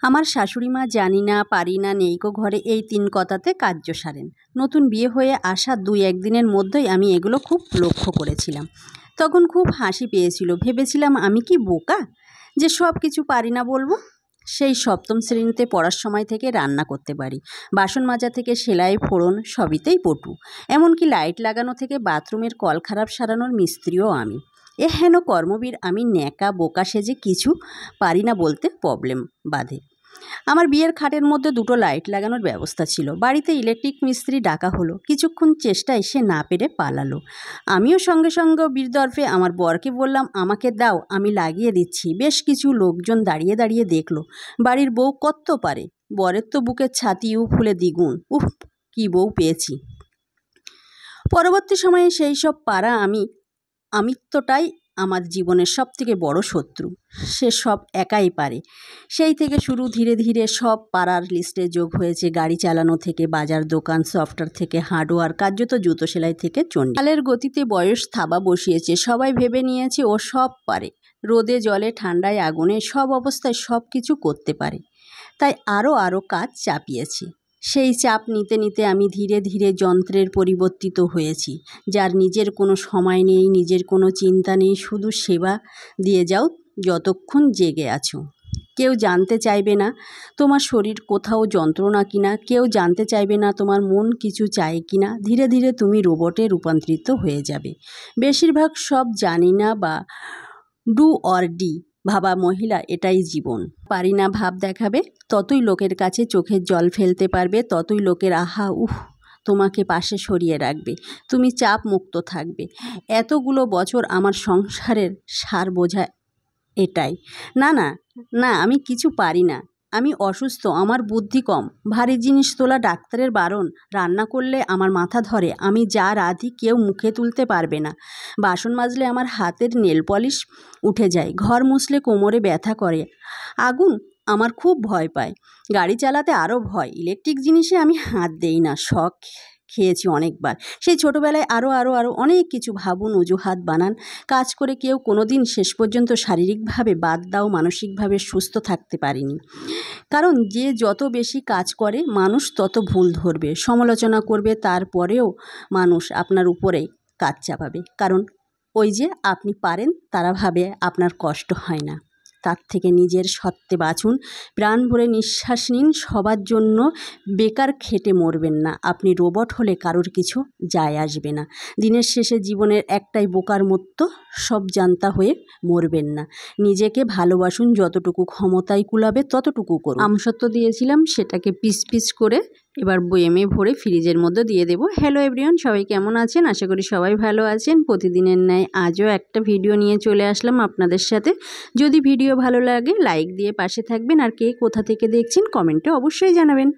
আমার শাশুড়ি মা জানি না পারি না নেইকো ঘরে এই ৩ কথাতে কার্য সারেন। নতুন বিয়ে হয়ে আসা ২-১ দিনের মধ্যেই আমি এগুলো খুব লক্ষ্য করেছিলাম। তখন খুব হাসি পেয়েছিল। ভেবেছিলাম আমি কি বোকা যে সব কিছু পারি না বলবো। সেই ৭ম শ্রেণীতে পড়ার সময় থেকে রান্না করতে পারি, বাসন মাজা থেকে সেলাই ফোড়ন সবইতেই পটু। এমনকি লাইট লাগানো থেকে বাথরুমের কল খারাপ সারানোর মিস্ত্রিও আমি। এ হেন কর্মবীর আমি ন্যাকা বোকা সেজে কিছু পারি না বলতে প্রবলেম বাধে। আমার বিয়ের খাটের মধ্যে ২টো লাইট লাগানোর ব্যবস্থা ছিল। বাড়িতে ইলেকট্রিক মিস্ত্রি ডাকা হলো। কিছুক্ষণ চেষ্টায় সে না পেরে পালালো। আমিও সঙ্গে সঙ্গে বীরদর্পে আমার বরকে বললাম, আমাকে দাও, আমি লাগিয়ে দিচ্ছি। বেশ কিছু লোকজন দাঁড়িয়ে দাঁড়িয়ে দেখল। বাড়ির বউ কত পারে। বরের তো বুকের ছাতিও ফুলে দ্বিগুণ। উফ, কি বউ পেয়েছি। পরবর্তী সময়ে সেই সব পারা আমিত্বটাই আমার জীবনের সবথেকে বড় শত্রু। সে সব একাই পারে। সেই থেকে শুরু, ধীরে ধীরে সব পারার লিস্টে যোগ হয়েছে। গাড়ি চালানো থেকে বাজার দোকান, সফটওয়্যার থেকে হার্ডওয়্যার, কার্যত জুতো সেলাই থেকে চণ্ডী। কালের গতিতে বয়স থাবা বসিয়েছে। সবাই ভেবে নিয়েছে ও সব পারে। রোদে জলে ঠান্ডায় আগুনে সব অবস্থায় সব কিছু করতে পারে। তাই আরও কাজ চাপিয়েছি। সেই চাপ নিতে নিতে আমি ধীরে ধীরে যন্ত্রের পরিবর্তিত হয়েছি, যার নিজের কোনো সময় নেই, নিজের কোনো চিন্তা নেই, শুধু সেবা দিয়ে যাও যতক্ষণ জেগে আছো। কেউ জানতে চাইবে না তোমার শরীর কোথাও যন্ত্রণা কিনা, কেউ জানতে চাইবে না তোমার মন কিছু চায় কিনা। ধীরে ধীরে তুমি রোবটে রূপান্তরিত হয়ে যাবে। বেশিরভাগ সব জানি না বা ডু অর ডি ভাবা মহিলা, এটাই জীবন। পারি না ভাব দেখাবে, ততই লোকের কাছে চোখের জল ফেলতে পারবে, ততই লোকের আহা উহ তোমাকে পাশে সরিয়ে রাখবে। তুমি চাপ মুক্ত থাকবে। এতগুলো বছর আমার সংসারের সার বোঝা এটাই। না না না, আমি কিছু পারি না, আমি অসুস্থ, আমার বুদ্ধি কম, ভারী জিনিস তোলা ডাক্তারের বারণ, রান্না করলে আমার মাথা ধরে, আমি যা রাঁধি কেউ মুখে তুলতে পারবে না, বাসন মাজলে আমার হাতের নেল পলিশ উঠে যায়, ঘর মুছলে কোমরে ব্যথা করে, আগুন আমার খুব ভয় পায়, গাড়ি চালাতে আরও ভয়, ইলেকট্রিক জিনিসে আমি হাত দেই না, শখ খেয়েছি অনেকবার। সেই ছোটোবেলায় আরও অনেক কিছু ভাবুন, অজুহাত বানান। কাজ করে কেউ কোনো দিন শেষ পর্যন্ত শারীরিকভাবে বাদ দাও মানসিকভাবে সুস্থ থাকতে পারিনি। কারণ যে যত বেশি কাজ করে মানুষ তত ভুল ধরবে, সমালোচনা করবে, তারপরেও মানুষ আপনার উপরে কাজ চাপাবে। কারণ ওই যে আপনি পারেন, তারা ভাবে আপনার কষ্ট হয় না। তার থেকে নিজের সত্ত্বে বাঁচুন, প্রাণ ভরে নিঃশ্বাস নিন। সবার জন্য বেকার খেটে মরবেন না। আপনি রোবট হলে কারোর কিছু যায় আসবে না। দিনের শেষে জীবনের একটাই বোকার মতো, সব জানতা হয়ে মরবেন না। নিজেকে ভালোবাসুন, যতটুকু ক্ষমতায় কুলাবে ততটুকু করুন। আমসত্ত্ব দিয়েছিলাম, সেটাকে পিস পিস করে এবার বয়েমে ভরে ফ্রিজের মধ্যে দিয়ে দেবো। হ্যালো এভরিওয়ান, সবাই কেমন আছেন? আশা করি সবাই ভালো আছেন। প্রতিদিনের ন্যায় আজও একটা ভিডিও নিয়ে চলে আসলাম আপনাদের সাথে। যদি ভিডিও ভালো লাগে লাইক দিয়ে পাশে থাকবেন, আর কে কোথা থেকে দেখছেন কমেন্টে অবশ্যই জানাবেন।